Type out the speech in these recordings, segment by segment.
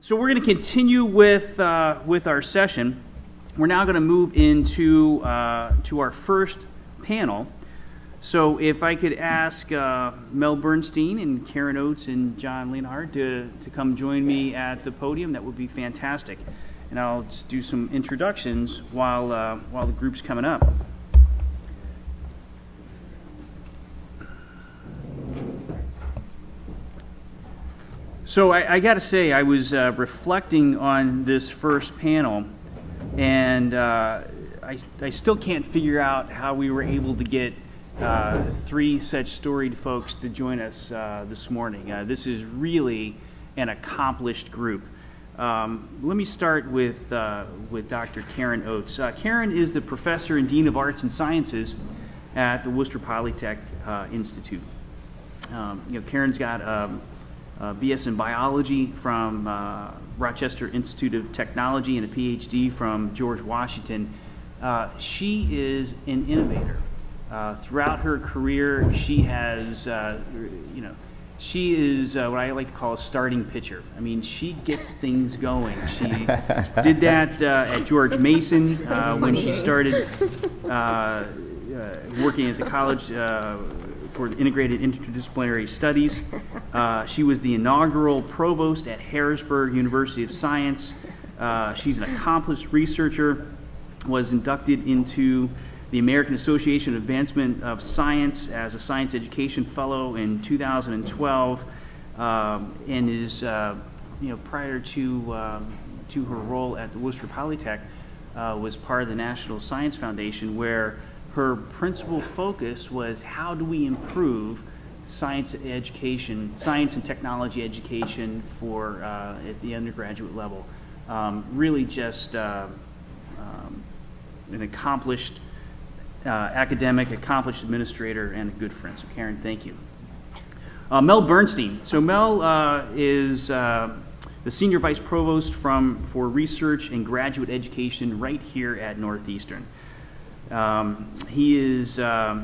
So we're going to continue with our session. We're now going to move into to our first panel. So if I could ask Mel Bernstein and Karen Oates and John Leonhard to come join me at the podium, that would be fantastic. And I'll just do some introductions while the group's coming up. So I got to say, I was reflecting on this first panel, and I still can't figure out how we were able to get three such storied folks to join us this morning. This is really an accomplished group. Let me start with Dr. Karen Oates. Karen is the professor and dean of arts and sciences at the Worcester Polytech Institute. Karen's got BS in biology from Rochester Institute of Technology and a PhD from George Washington. She is an innovator. Throughout her career, she has, she is what I like to call a starting pitcher. I mean, she gets things going. She did that at George Mason when she started working at the college for integrated interdisciplinary studies. She was the inaugural provost at Harrisburg University of Science. She's an accomplished researcher, was inducted into the American Association of Advancement of Science as a Science Education Fellow in 2012, and is, prior to her role at the Worcester Polytech, was part of the National Science Foundation, where her principal focus was how do we improve science education, science and technology education for at the undergraduate level. Really just an accomplished academic, accomplished administrator, and a good friend. So Karen, thank you. Mel Bernstein. So Mel is the Senior Vice Provost for Research and Graduate Education right here at Northeastern. He is, by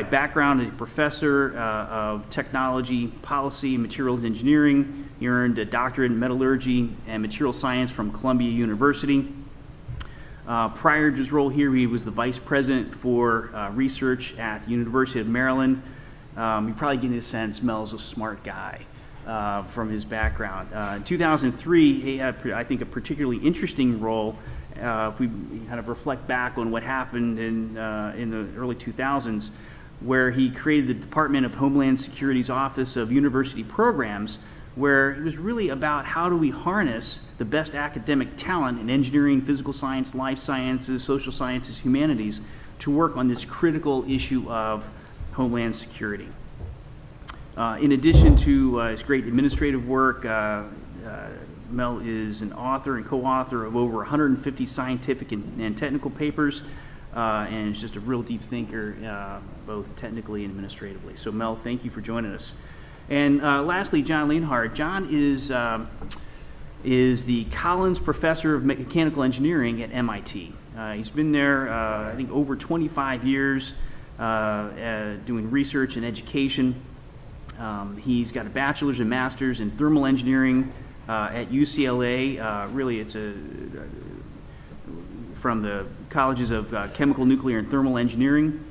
background, a professor of technology, policy, and materials engineering. He earned a doctorate in metallurgy and material science from Columbia University. Prior to his role here, he was the vice president for research at the University of Maryland. You probably get a sense Mel's a smart guy from his background. In 2003, he had, I think, a particularly interesting role. If we kind of reflect back on what happened in the early 2000s, where he created the Department of Homeland Security's Office of University Programs, where it was really about how do we harness the best academic talent in engineering, physical science, life sciences, social sciences, humanities, to work on this critical issue of Homeland Security. In addition to his great administrative work, Mel is an author and co-author of over 150 scientific and technical papers, and is just a real deep thinker, both technically and administratively. So Mel, thank you for joining us. And lastly, John Leonhard. John is the Collins Professor of Mechanical Engineering at MIT. He's been there, I think, over 25 years doing research and education. He's got a bachelor's and master's in thermal engineering at UCLA. Really, it's from the colleges of chemical, nuclear, and thermal engineering.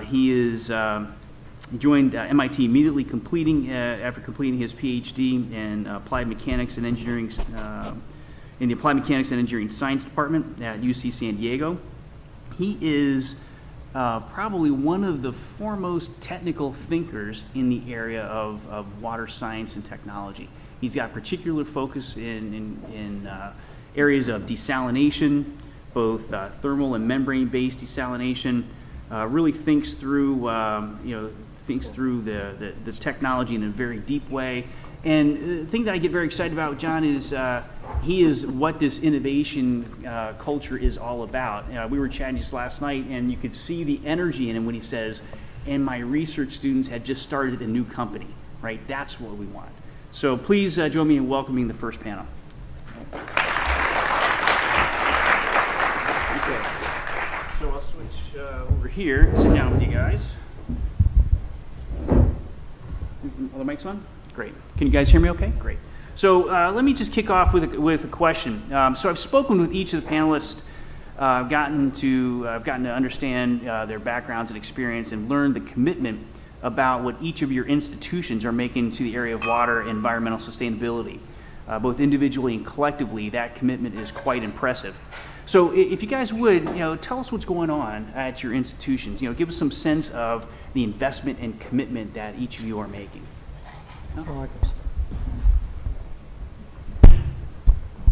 He joined MIT immediately after completing his PhD in applied mechanics and engineering in the Applied Mechanics and Engineering Science Department at UC San Diego. He is probably one of the foremost technical thinkers in the area of water science and technology. He's got particular focus in areas of desalination, both thermal and membrane-based desalination. Really thinks through the technology in a very deep way. And the thing that I get very excited about with John is he is what this innovation culture is all about. We were chatting just last night, and you could see the energy in him when he says, "And my research students had just started a new company." Right? That's what we want. So please join me in welcoming the first panel. Okay. So I'll switch over here and sit down with you guys. Are the mics on? Great. Can you guys hear me okay? Great. So let me just kick off with a question. So I've spoken with each of the panelists. I've gotten to understand their backgrounds and experience and learned the commitment about what each of your institutions are making to the area of water and environmental sustainability. Both individually and collectively, that commitment is quite impressive. So if you guys would, tell us what's going on at your institutions. Give us some sense of the investment and commitment that each of you are making.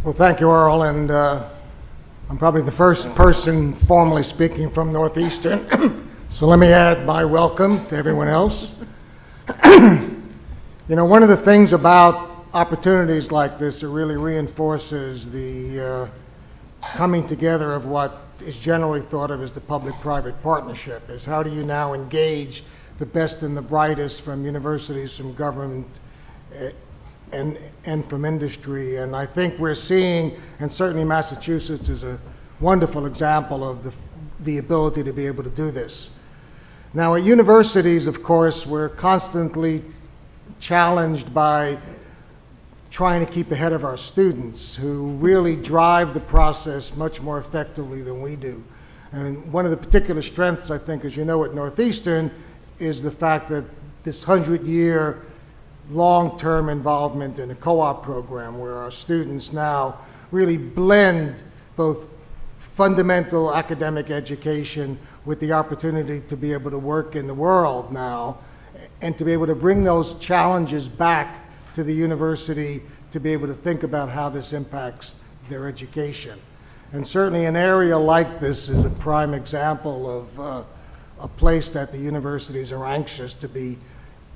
Well, thank you, Earl, and I'm probably the first person formally speaking from Northeastern, so let me add my welcome to everyone else. One of the things about opportunities like this, it really reinforces the coming together of what is generally thought of as the public-private partnership, is how do you now engage the best and the brightest from universities, from government, and from industry. And I think we're seeing, and certainly Massachusetts is a wonderful example of the ability to be able to do this. Now at universities, of course, we're constantly challenged by trying to keep ahead of our students, who really drive the process much more effectively than we do. And one of the particular strengths, I think, as you know, at Northeastern is the fact that this 100-year long-term involvement in a co-op program where our students now really blend both fundamental academic education with the opportunity to be able to work in the world now and to be able to bring those challenges back to the university to be able to think about how this impacts their education. And certainly an area like this is a prime example of a place that the universities are anxious to be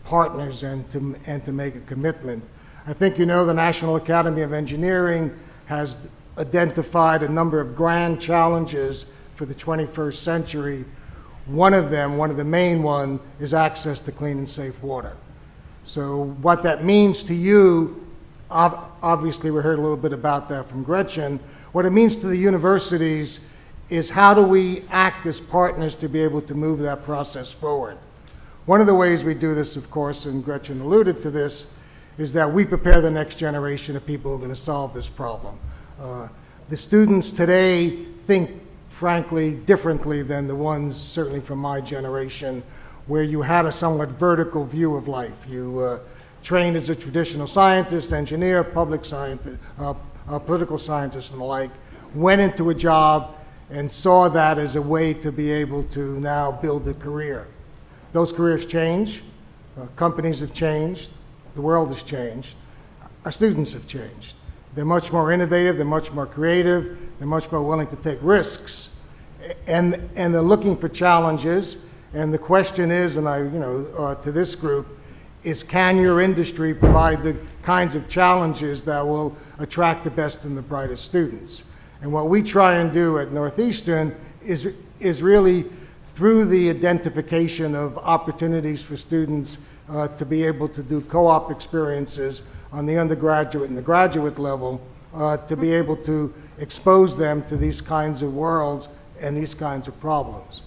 partners and to make a commitment. I think the National Academy of Engineering has identified a number of grand challenges for the 21st century. One of the main one, is access to clean and safe water. So what that means to you, obviously we heard a little bit about that from Gretchen. What it means to the universities is how do we act as partners to be able to move that process forward. One of the ways we do this, of course, and Gretchen alluded to this, is that we prepare the next generation of people who are going to solve this problem. The students today think, frankly, differently than the ones certainly from my generation, where you had a somewhat vertical view of life. You trained as a traditional scientist, engineer, political scientist, and the like, went into a job and saw that as a way to be able to now build a career. Those careers change, companies have changed, the world has changed, our students have changed. They're much more innovative, they're much more creative, they're much more willing to take risks, and they're looking for challenges. And the question is, and to this group, is can your industry provide the kinds of challenges that will attract the best and the brightest students? And what we try and do at Northeastern is really through the identification of opportunities for students to be able to do co-op experiences on the undergraduate and the graduate level, to be able to expose them to these kinds of worlds and these kinds of problems.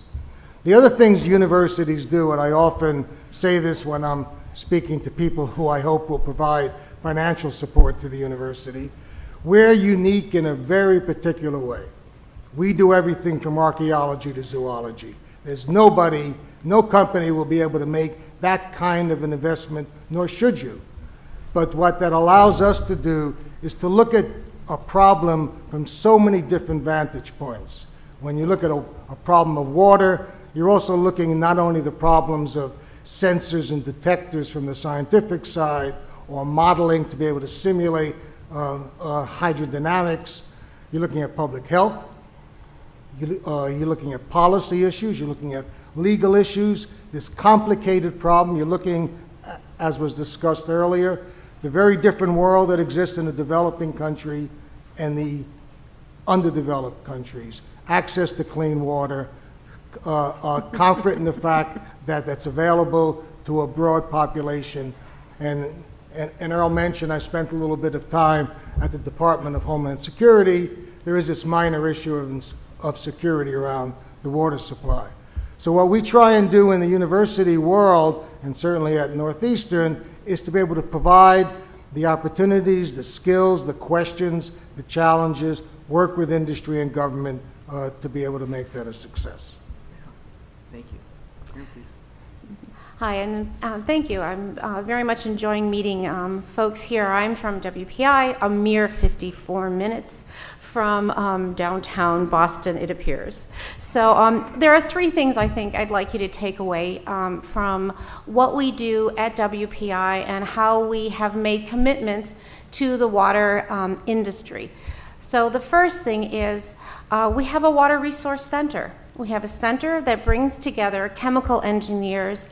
The other things universities do, and I often say this when I'm speaking to people who I hope will provide financial support to the university, we're unique in a very particular way. We do everything from archaeology to zoology. There's no company will be able to make that kind of an investment, nor should you. But what that allows us to do is to look at a problem from so many different vantage points. When you look at a problem of water, you're also looking not only the problems of sensors and detectors from the scientific side, or modeling to be able to simulate hydrodynamics. You're looking at public health. You're looking at policy issues. You're looking at legal issues. This complicated problem. You're looking, as was discussed earlier, the very different world that exists in the developing country and the underdeveloped countries. Access to clean water, comfort in the fact that that's available to a broad population. And Earl mentioned I spent a little bit of time at the Department of Homeland Security. There is this minor issue of security around the water supply. So what we try and do in the university world, and certainly at Northeastern, is to be able to provide the opportunities, the skills, the questions, the challenges, work with industry and government to be able to make that a success. Thank you. Karen, please. Hi, and thank you. I'm very much enjoying meeting folks here. I'm from WPI, a mere 54 minutes from downtown Boston, it appears. So there are three things I think I'd like you to take away from what we do at WPI and how we have made commitments to the water industry. So the first thing is we have a water resource center. We have a center that brings together chemical engineers,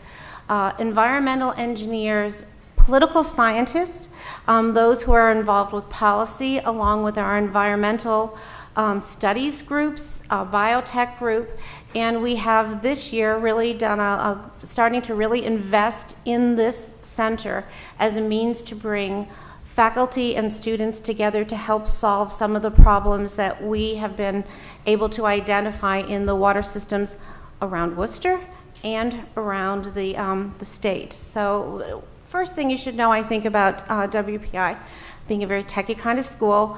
environmental engineers, political scientists, those who are involved with policy, along with our environmental studies groups, biotech group, and we have this year really done starting to really invest in this center as a means to bring faculty and students together to help solve some of the problems that we have been able to identify in the water systems around Worcester and around the state. So first thing you should know, I think, about WPI, being a very techie kind of school,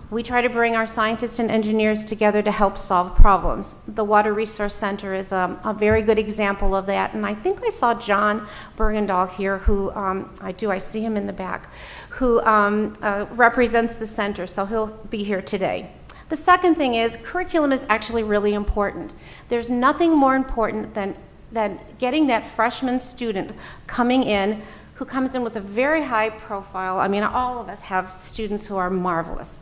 we try to bring our scientists and engineers together to help solve problems. The Water Resource Center is a very good example of that, and I think I saw John Bergendahl here, who, I see him in the back, who represents the center, so he'll be here today. The second thing is curriculum is actually really important. There's nothing more important than getting that freshman student coming in who comes in with a very high profile. I mean, all of us have students who are marvelous.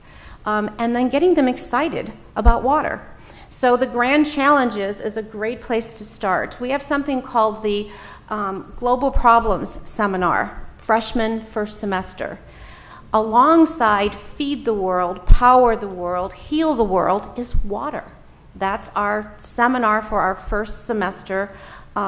And then getting them excited about water. So the Grand Challenges is a great place to start. We have something called the Global Problems Seminar, freshman first semester. Alongside Feed the World, Power the World, Heal the World is water. That's our seminar for our first semester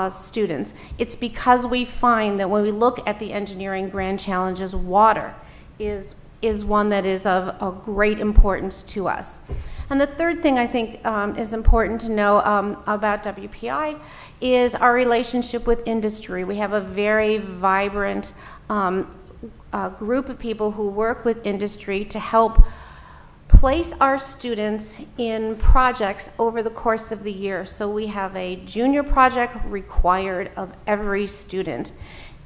students. It's because we find that when we look at the engineering grand challenges, water is one that is of great importance to us. And the third thing I think is important to know about WPI is our relationship with industry. We have a very vibrant group of people who work with industry to help place our students in projects over the course of the year. So we have a junior project required of every student,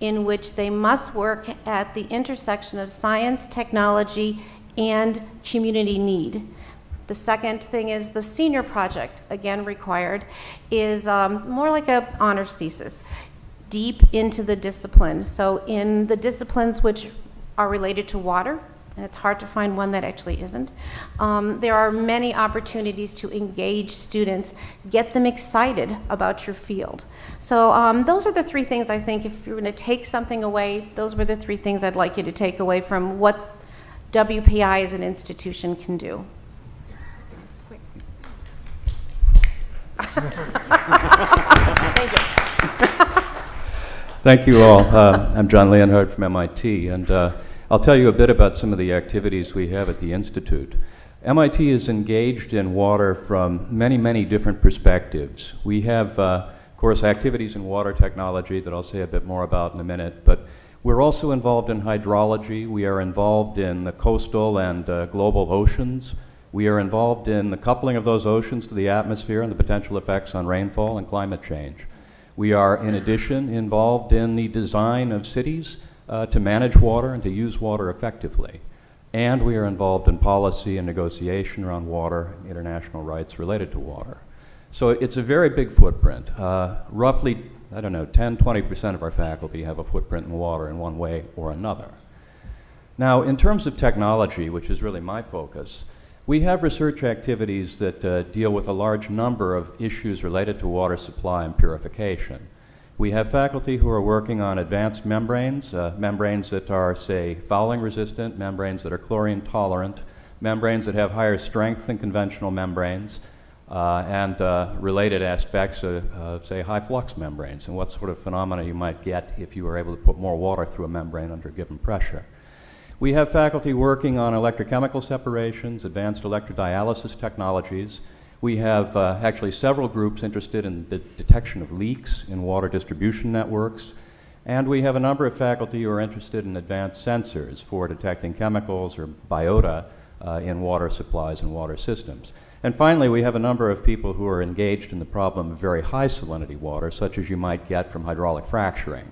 in which they must work at the intersection of science, technology, and community need. The second thing is the senior project, again required, is more like an honors thesis, deep into the discipline. So in the disciplines which are related to water, and it's hard to find one that actually isn't, there are many opportunities to engage students, get them excited about your field. So those are the three things I think, if you're going to take something away, those were the three things I'd like you to take away from what WPI as an institution can do. Thank you. Thank you all. I'm John Leonhard from MIT, and I'll tell you a bit about some of the activities we have at the Institute. MIT is engaged in water from many, many different perspectives. We have, of course, activities in water technology that I'll say a bit more about in a minute, but we're also involved in hydrology. We are involved in the coastal and global oceans. We are involved in the coupling of those oceans to the atmosphere and the potential effects on rainfall and climate change. We are, in addition, involved in the design of cities to manage water and to use water effectively. And we are involved in policy and negotiation around water and international rights related to water. So it's a very big footprint. Roughly, 10-20% of our faculty have a footprint in water in one way or another. Now, in terms of technology, which is really my focus, we have research activities that deal with a large number of issues related to water supply and purification. We have faculty who are working on advanced membranes, membranes that are, say, fouling resistant, membranes that are chlorine tolerant, membranes that have higher strength than conventional membranes, and related aspects of, say, high flux membranes and what sort of phenomena you might get if you were able to put more water through a membrane under a given pressure. We have faculty working on electrochemical separations, advanced electrodialysis technologies. We have actually several groups interested in the detection of leaks in water distribution networks. And we have a number of faculty who are interested in advanced sensors for detecting chemicals or biota in water supplies and water systems. And finally, we have a number of people who are engaged in the problem of very high salinity water, such as you might get from hydraulic fracturing,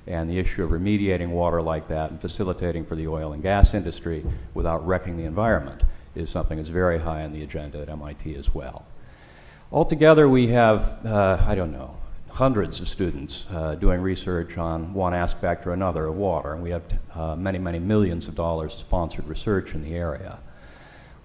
and the issue of remediating water like that and facilitating for the oil and gas industry without wrecking the environment is something that's very high on the agenda at MIT as well. Altogether, we have, I don't know, hundreds of students doing research on one aspect or another of water, and we have many, many millions of dollars of sponsored research in the area.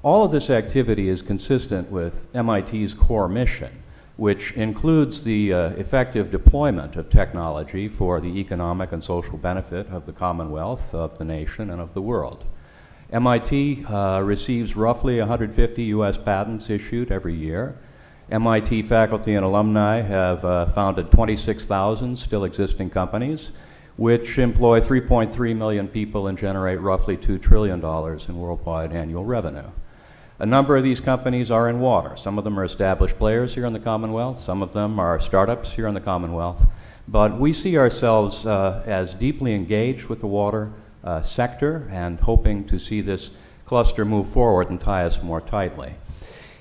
All of this activity is consistent with MIT's core mission, which includes the effective deployment of technology for the economic and social benefit of the Commonwealth, of the nation, and of the world. MIT receives roughly 150 US patents issued every year. MIT faculty and alumni have founded 26,000 still existing companies, which employ 3.3 million people and generate roughly $2 trillion in worldwide annual revenue. A number of these companies are in water. Some of them are established players here in the Commonwealth. Some of them are startups here in the Commonwealth. But we see ourselves as deeply engaged with the water sector and hoping to see this cluster move forward and tie us more tightly.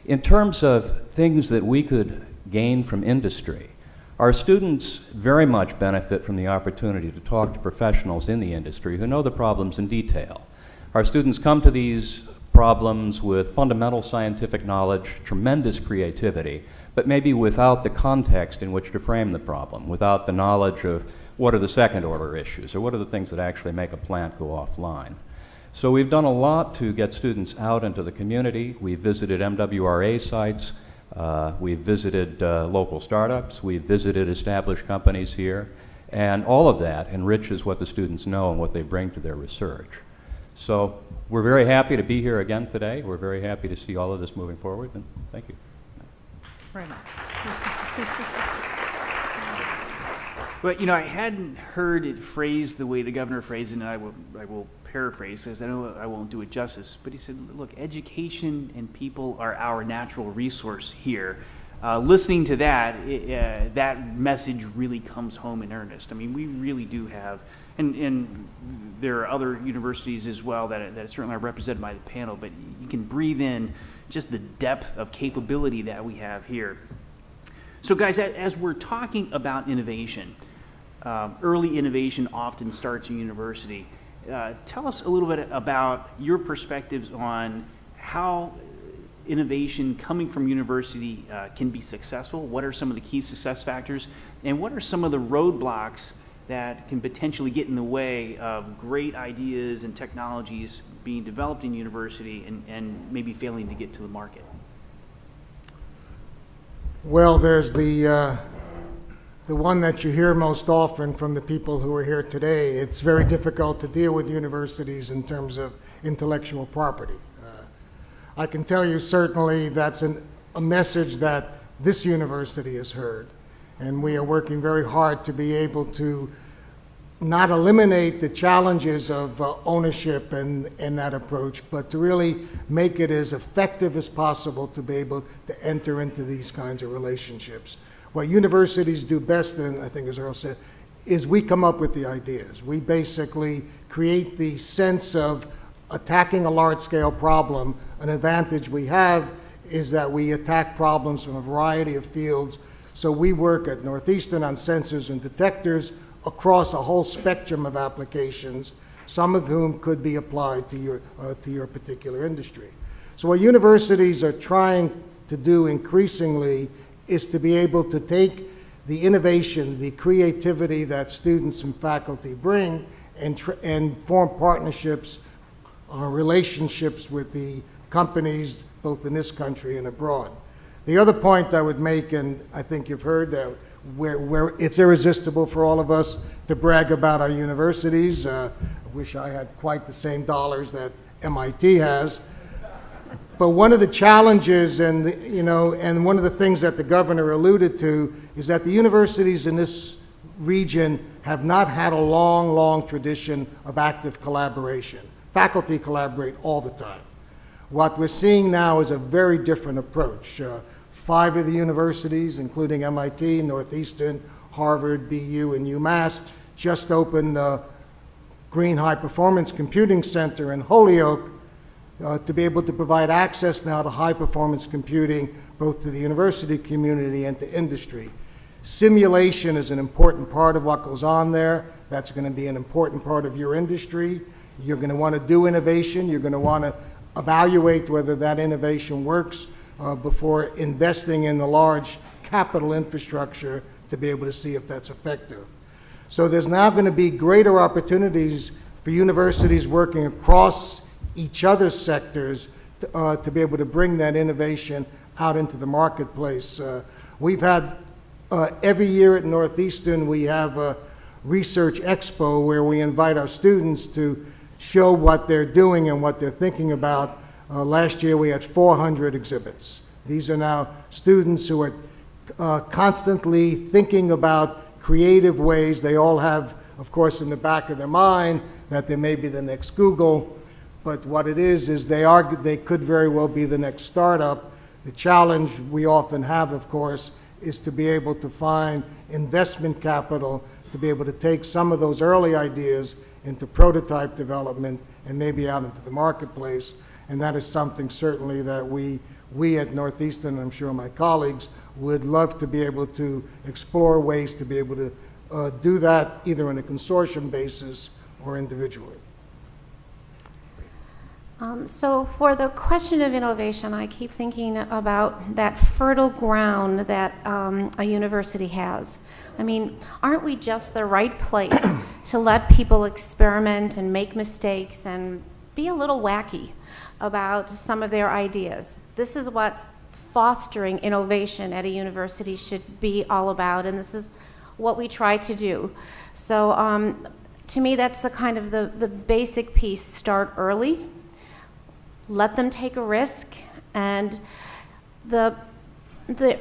In terms of things that we could gain from industry, our students very much benefit from the opportunity to talk to professionals in the industry who know the problems in detail. Our students come to these problems with fundamental scientific knowledge, tremendous creativity, but maybe without the context in which to frame the problem, without the knowledge of what are the second order issues, or what are the things that actually make a plant go offline. So we've done a lot to get students out into the community. We've visited MWRA sites, we've visited local startups, we've visited established companies here, and all of that enriches what the students know and what they bring to their research. So we're very happy to be here again today. We're very happy to see all of this moving forward, and thank you. Very much. But, you know, I hadn't heard it phrased the way the governor phrased it, and I will paraphrase, because I know I won't do it justice. But he said, look, education and people are our natural resource here. Listening to that, that message really comes home in earnest. I mean, we really do have, and there are other universities as well that certainly are represented by the panel, but you can breathe in just the depth of capability that we have here. So guys, as we're talking about innovation, early innovation often starts in university. Tell us a little bit about your perspectives on how innovation coming from university can be successful. What are some of the key success factors? And what are some of the roadblocks that can potentially get in the way of great ideas and technologies being developed in university and maybe failing to get to the market? Well, there's the one that you hear most often from the people who are here today. It's very difficult to deal with universities in terms of intellectual property. I can tell you certainly that's a message that this university has heard, and we are working very hard to be able to not eliminate the challenges of ownership and that approach, but to really make it as effective as possible to be able to enter into these kinds of relationships. What universities do best, and I think as Earl said, is we come up with the ideas. We basically create the sense of attacking a large-scale problem. An advantage we have is that we attack problems from a variety of fields. So we work at Northeastern on sensors and detectors across a whole spectrum of applications, some of whom could be applied to your particular industry. So what universities are trying to do increasingly is to be able to take the innovation, the creativity that students and faculty bring and form partnerships or relationships with the companies both in this country and abroad. The other point I would make, and I think you've heard that, where it's irresistible for all of us to brag about our universities. I wish I had quite the same dollars that MIT has. But one of the challenges and one of the things that the governor alluded to is that the universities in this region have not had a long tradition of active collaboration. Faculty collaborate all the time. What we're seeing now is a very different approach. 5 of the universities, including MIT, Northeastern, Harvard, BU, and UMass, just opened Green High Performance Computing Center in Holyoke to be able to provide access now to high performance computing both to the university community and to industry. Simulation is an important part of what goes on there. That's going to be an important part of your industry. You're going to want to do innovation. You're going to want to evaluate whether that innovation works before investing in the large capital infrastructure to be able to see if that's effective. So there's now going to be greater opportunities for universities working across each other's sectors to be able to bring that innovation out into the marketplace. We've had every year at Northeastern, we have a research expo where we invite our students to show what they're doing and what they're thinking about. Last year we had 400 exhibits. These are now students who are constantly thinking about creative ways. They all have, of course, in the back of their mind that they may be the next Google, but what it is they could very well be the next startup. The challenge we often have, of course, is to be able to find investment capital to be able to take some of those early ideas into prototype development and maybe out into the marketplace. And that is something certainly that we at Northeastern, and I'm sure my colleagues, would love to be able to explore ways to be able to do that either on a consortium basis or individually. So for the question of innovation, I keep thinking about that fertile ground that a university has. I mean, aren't we just the right place to let people experiment and make mistakes and be a little wacky about some of their ideas? This is what fostering innovation at a university should be all about, and this is what we try to do. So to me, that's the kind of the basic piece. Start early. Let them take a risk, and the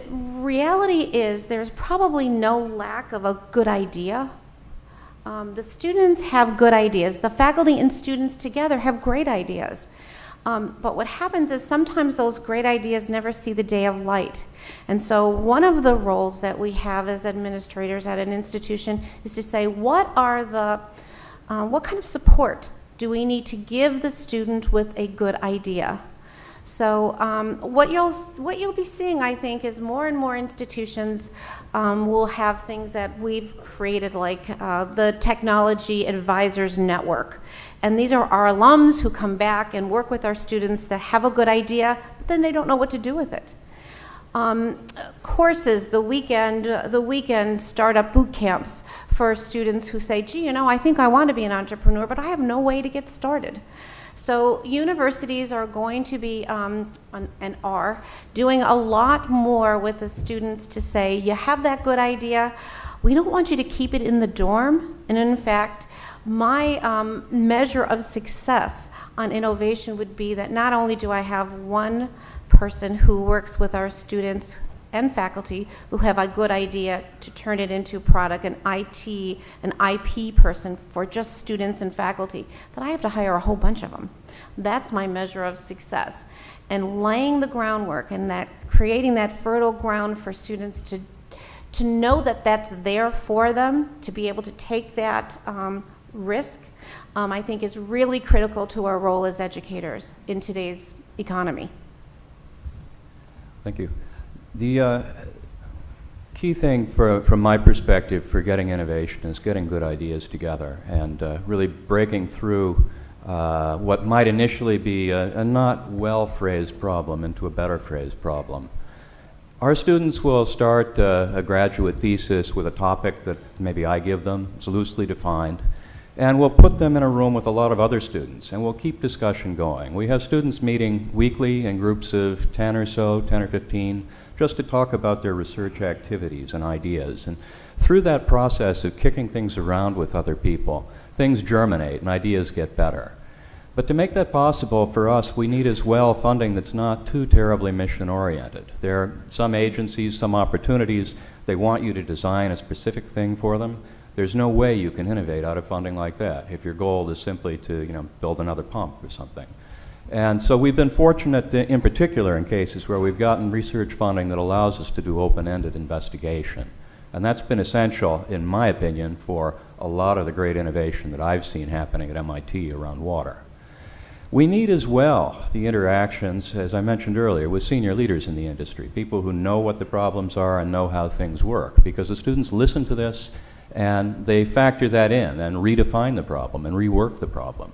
reality is there's probably no lack of a good idea. The students have good ideas. The faculty and students together have great ideas. But what happens is sometimes those great ideas never see the day of light. And so one of the roles that we have as administrators at an institution is to say, what kind of support do we need to give the student with a good idea? So what you'll be seeing, I think, is more and more institutions will have things that we've created, like the Technology Advisors Network. And these are our alums who come back and work with our students that have a good idea, but then they don't know what to do with it. Courses, the weekend startup boot camps for students who say, gee, I think I want to be an entrepreneur, but I have no way to get started. So universities are going to be, and are, doing a lot more with the students to say, you have that good idea, we don't want you to keep it in the dorm. And in fact, my measure of success on innovation would be that not only do I have one person who works with our students and faculty who have a good idea to turn it into product, an IT, an IP person for just students and faculty, that I have to hire a whole bunch of them. That's my measure of success. And laying the groundwork and that creating that fertile ground for students to know that that's there for them, to be able to take that risk, I think is really critical to our role as educators in today's economy. Thank you. The key thing from my perspective for getting innovation is getting good ideas together and really breaking through what might initially be a not well-phrased problem into a better phrased problem. Our students will start a graduate thesis with a topic that maybe I give them, it's loosely defined, and we'll put them in a room with a lot of other students, and we'll keep discussion going. We have students meeting weekly in groups of 10 or 15, just to talk about their research activities and ideas. And through that process of kicking things around with other people, things germinate and ideas get better. But to make that possible for us, we need as well funding that's not too terribly mission-oriented. There are some agencies, some opportunities, they want you to design a specific thing for them. There's no way you can innovate out of funding like that if your goal is simply to build another pump or something. And so we've been fortunate in particular in cases where we've gotten research funding that allows us to do open-ended investigation. And that's been essential, in my opinion, for a lot of the great innovation that I've seen happening at MIT around water. We need as well the interactions, as I mentioned earlier, with senior leaders in the industry, people who know what the problems are and know how things work, because the students listen to this and they factor that in and redefine the problem and rework the problem.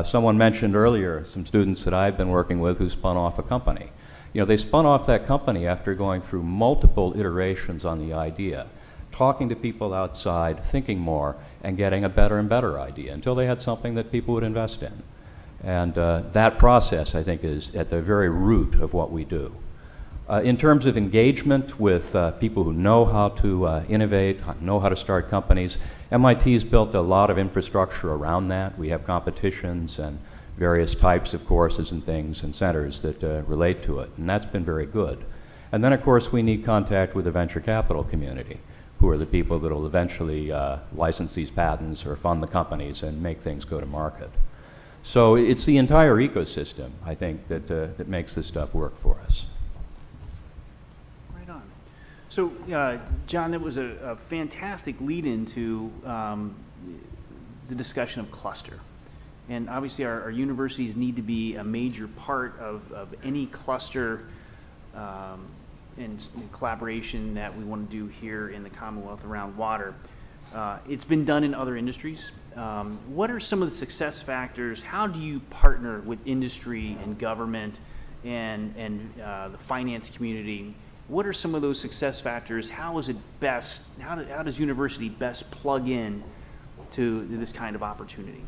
Someone mentioned earlier some students that I've been working with who spun off a company. You know, they spun off that company after going through multiple iterations on the idea, talking to people outside, thinking more, and getting a better and better idea until they had something that people would invest in. And that process, I think, is at the very root of what we do. In terms of engagement with people who know how to innovate, know how to start companies, MIT's built a lot of infrastructure around that. We have competitions and various types of courses and things and centers that relate to it, and that's been very good. And then, of course, we need contact with the venture capital community, who are the people that will eventually license these patents or fund the companies and make things go to market. So it's the entire ecosystem, I think, that makes this stuff work for us. Right on. So, John, that was a fantastic lead-in to the discussion of cluster. And obviously our universities need to be a major part of any cluster and collaboration that we want to do here in the Commonwealth around water. It's been done in other industries. What are some of the success factors? How do you partner with industry and government and the finance community? What are some of those success factors? How is it best? How does university best plug in to this kind of opportunity?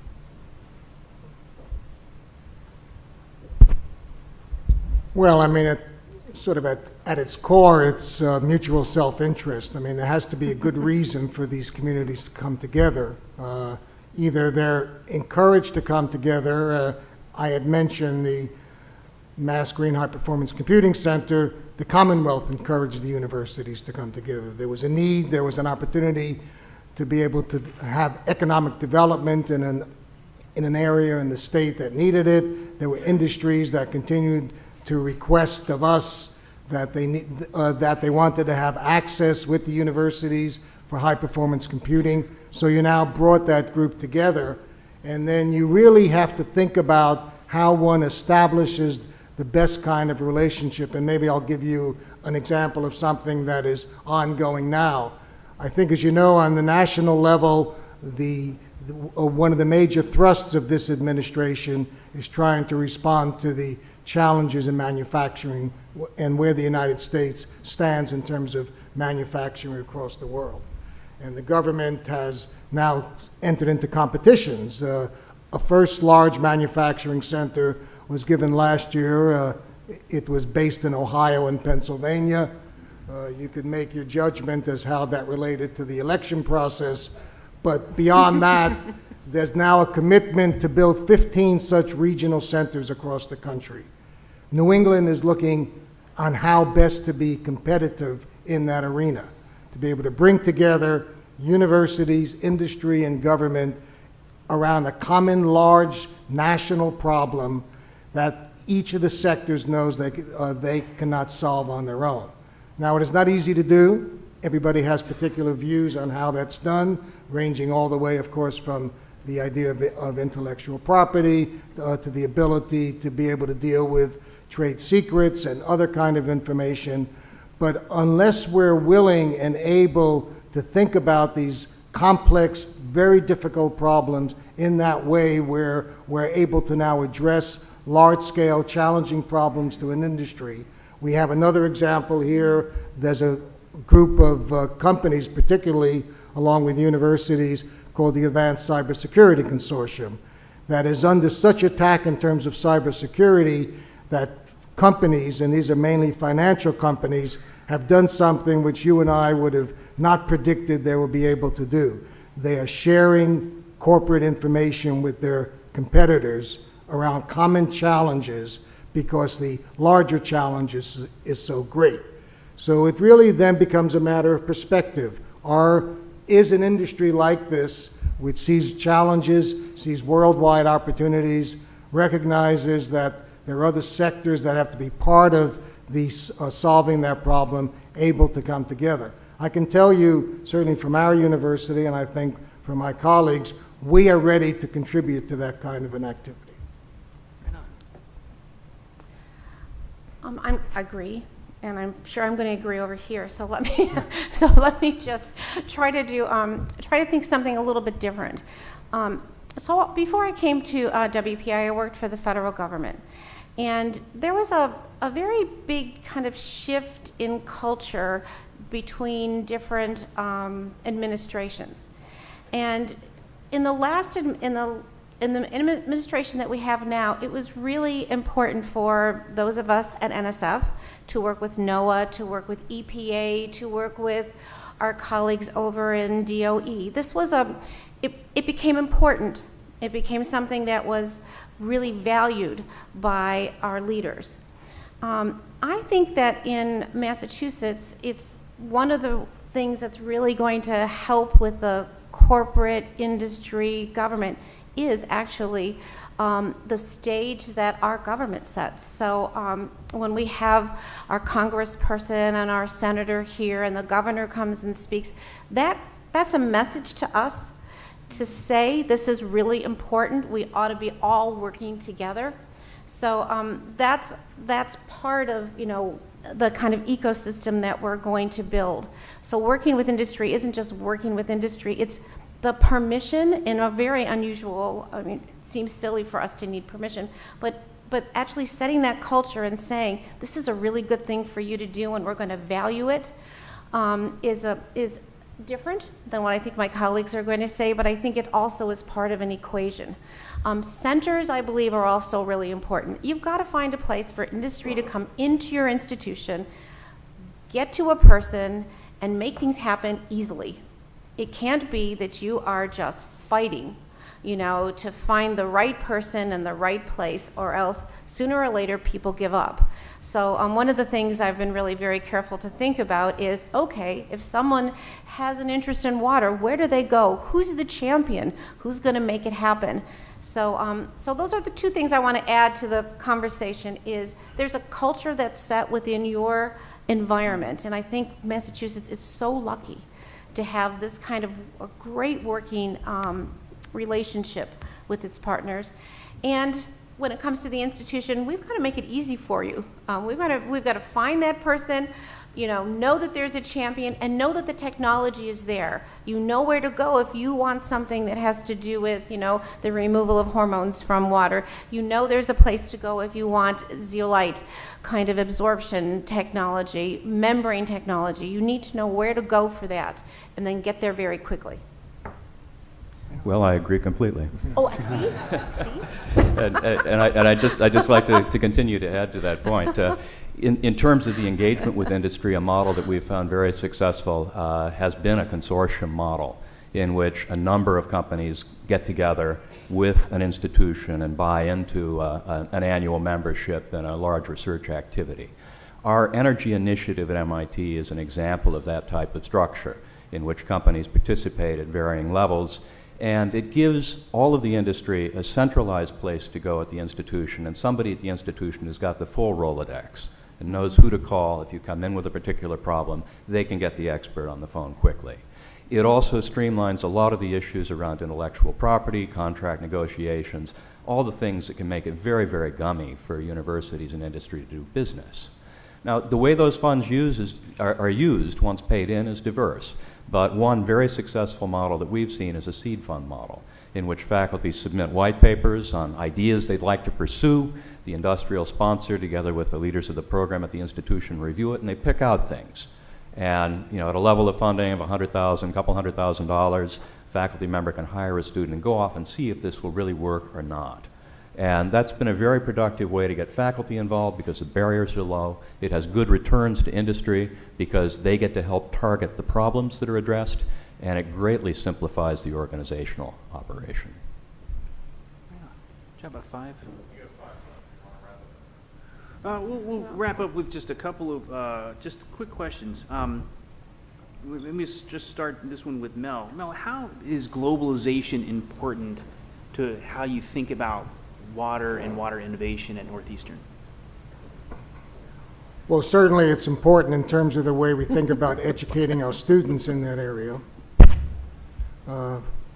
Well, I mean, at its core, it's mutual self-interest. I mean, there has to be a good reason for these communities to come together. Either they're encouraged to come together. I had mentioned the Mass Green High Performance Computing Center. The Commonwealth encouraged the universities to come together. There was a need, there was an opportunity to be able to have economic development in an area in the state that needed it. There were industries that continued to request of us that they wanted to have access with the universities for high performance computing. So you now brought that group together, and then you really have to think about how one establishes the best kind of relationship. And maybe I'll give you an example of something that is ongoing now. I think, as you know, on the national level, one of the major thrusts of this administration is trying to respond to the challenges in manufacturing and where the United States stands in terms of manufacturing across the world. And the government has now entered into competitions. A first large manufacturing center was given last year. It was based in Ohio and Pennsylvania. You could make your judgment as how that related to the election process. But beyond that, there's now a commitment to build 15 such regional centers across the country. New England is looking on how best to be competitive in that arena, to be able to bring together universities, industry, and government around a common large national problem that each of the sectors knows they cannot solve on their own. Now, it is not easy to do. Everybody has particular views on how that's done, ranging all the way, of course, from the idea of intellectual property to the ability to be able to deal with trade secrets and other kind of information. But unless we're willing and able to think about these complex, very difficult problems in that way, where we're able to now address large-scale, challenging problems to an industry. We have another example here. There's a group of companies, particularly along with universities, called the Advanced Cybersecurity Consortium, that is under such attack in terms of cybersecurity that companies, and these are mainly financial companies, have done something which you and I would have not predicted they would be able to do. They are sharing corporate information with their competitors around common challenges because the larger challenge is so great. So it really then becomes a matter of perspective. Is an industry like this, which sees challenges, sees worldwide opportunities, recognizes that there are other sectors that have to be part of solving that problem, able to come together? I can tell you, certainly from our university, and I think from my colleagues, we are ready to contribute to that kind of an activity. I agree, and I'm sure I'm going to agree over here. So let me just try to think something a little bit different. So before I came to WPI, I worked for the federal government, and there was a very big kind of shift in culture between different administrations, and in the administration that we have now, it was really important for those of us at NSF to work with NOAA, to work with EPA, to work with our colleagues over in DOE. This was it became important. It became something that was really valued by our leaders. I think that in Massachusetts, it's one of the things that's really going to help with the corporate industry government is actually the stage that our government sets. So when we have our congressperson and our senator here and the governor comes and speaks, that's a message to us to say this is really important. We ought to be all working together. So that's part of the kind of ecosystem that we're going to build. So working with industry isn't just working with industry, it's the permission in a very unusual, it seems silly for us to need permission, but actually setting that culture and saying, this is a really good thing for you to do and we're going to value it, is different than what I think my colleagues are going to say, but I think it also is part of an equation. Centers, I believe, are also really important. You've got to find a place for industry to come into your institution, get to a person, and make things happen easily. It can't be that you are just fighting, to find the right person in the right place, or else sooner or later people give up. So one of the things I've been really very careful to think about is, okay, if someone has an interest in water, where do they go? Who's the champion? Who's going to make it happen? So those are the two things I want to add to the conversation is there's a culture that's set within your environment, and I think Massachusetts is so lucky to have this kind of a great working relationship with its partners. And when it comes to the institution, we've got to make it easy for you. We've got to find that person, know that there's a champion, and know that the technology is there. You know where to go if you want something that has to do with, the removal of hormones from water. There's a place to go if you want zeolite kind of absorption technology, membrane technology. You need to know where to go for that, and then get there very quickly. Well, I agree completely. Oh, see? And I'd just like to continue to add to that point. In terms of the engagement with industry, a model that we've found very successful has been a consortium model in which a number of companies get together with an institution and buy into an annual membership and a large research activity. Our energy initiative at MIT is an example of that type of structure in which companies participate at varying levels, and it gives all of the industry a centralized place to go at the institution, and somebody at the institution has got the full Rolodex and knows who to call. If you come in with a particular problem, they can get the expert on the phone quickly. It also streamlines a lot of the issues around intellectual property, contract negotiations, all the things that can make it very, very gummy for universities and industry to do business. Now, the way those funds are used once paid in is diverse, but one very successful model that we've seen is a seed fund model, in which faculty submit white papers on ideas they'd like to pursue. The industrial sponsor, together with the leaders of the program at the institution, review it, and they pick out things. And at a level of funding of $100,000, a couple $100,000, faculty member can hire a student and go off and see if this will really work or not. And that's been a very productive way to get faculty involved because the barriers are low. It has good returns to industry because they get to help target the problems that are addressed, and it greatly simplifies the organizational operation. How about 5? We'll wrap up with just a couple of just quick questions. Let me just start this one with Mel. Mel, how is globalization important to how you think about water and water innovation at Northeastern? Well, certainly it's important in terms of the way we think about educating our students in that area.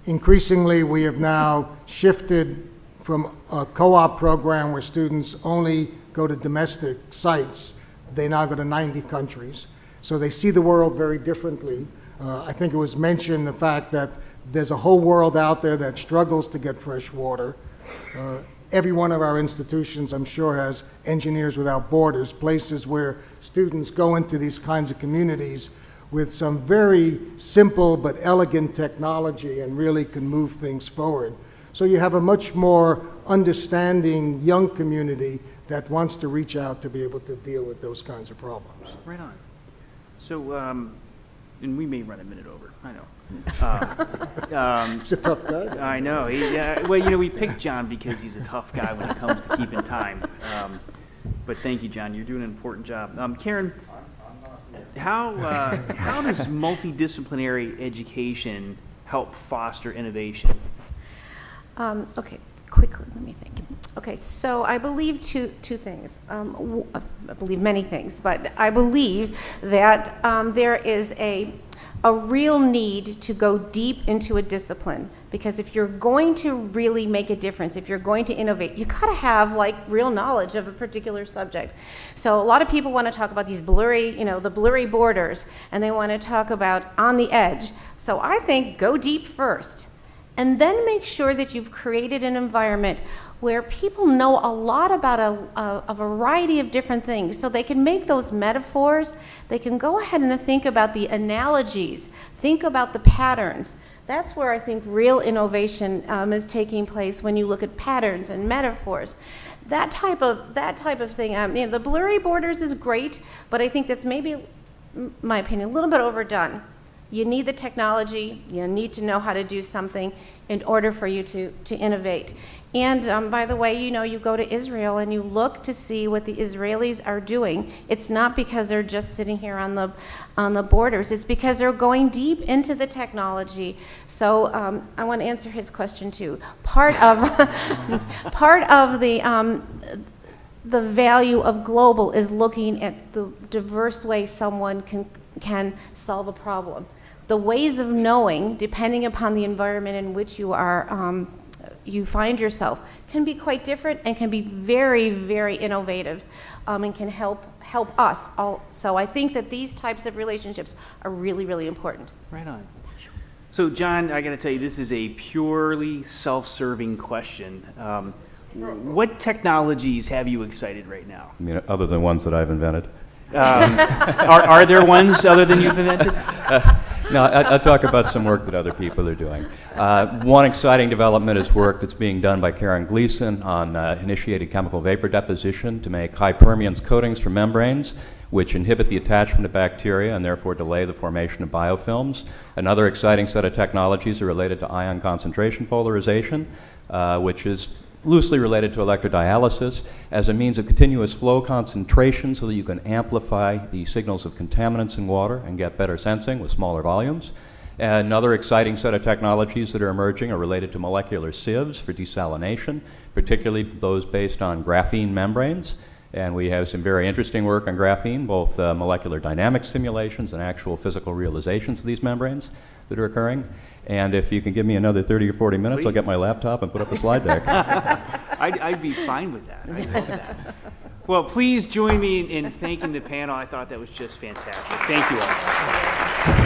Increasingly, we have now shifted from a co-op program where students only go to domestic sites. They now go to 90 countries. So they see the world very differently. I think it was mentioned the fact that there's a whole world out there that struggles to get fresh water. Every one of our institutions, I'm sure, has Engineers Without Borders, places where students go into these kinds of communities with some very simple but elegant technology and really can move things forward. So you have a much more understanding young community that wants to reach out to be able to deal with those kinds of problems. Right on. So, and we may run a minute over, I know. He's a tough guy. I know. Well, we picked John because he's a tough guy when it comes to keeping time. But thank you, John. You're doing an important job. Karen, how does multidisciplinary education help foster innovation? Okay, quickly, let me think. Okay, so I believe two things. I believe many things, but I believe that there is a real need to go deep into a discipline, because if you're going to really make a difference, if you're going to innovate, you gotta have like real knowledge of a particular subject. So a lot of people want to talk about these blurry, the blurry borders, and they want to talk about on the edge. So I think go deep first, and then make sure that you've created an environment where people know a lot about a variety of different things, so they can make those metaphors. They can go ahead and think about the analogies, think about the patterns. That's where I think real innovation is taking place, when you look at patterns and metaphors. That type of thing. The blurry borders is great, but I think that's maybe, in my opinion, a little bit overdone. You need the technology, you need to know how to do something in order for you to innovate. And by the way, you go to Israel and you look to see what the Israelis are doing. It's not because they're just sitting here on the borders. It's because they're going deep into the technology. So I want to answer his question too. Part of the value of global is looking at the diverse ways someone can solve a problem. The ways of knowing, depending upon the environment in which you find yourself, can be quite different and can be very, very innovative, and can help us all. So I think that these types of relationships are really, really important. Right on. So, John, I got to tell you, this is a purely self-serving question. What technologies have you excited right now? I mean, other than ones that I've invented. Are there ones other than you've invented? No, I'll talk about some work that other people are doing. One exciting development is work that's being done by Karen Gleason on initiated chemical vapor deposition to make high permeance coatings for membranes, which inhibit the attachment of bacteria and therefore delay the formation of biofilms. Another exciting set of technologies are related to ion concentration polarization, which is loosely related to electrodialysis as a means of continuous flow concentration so that you can amplify the signals of contaminants in water and get better sensing with smaller volumes. And another exciting set of technologies that are emerging are related to molecular sieves for desalination, particularly those based on graphene membranes. And we have some very interesting work on graphene, both molecular dynamic simulations and actual physical realizations of these membranes that are occurring. And if you can give me another 30 or 40 minutes, Please. I'll get my laptop and put up a slide deck. I'd be fine with that. I'd love that. Well, please join me in thanking the panel. I thought that was just fantastic. Thank you all.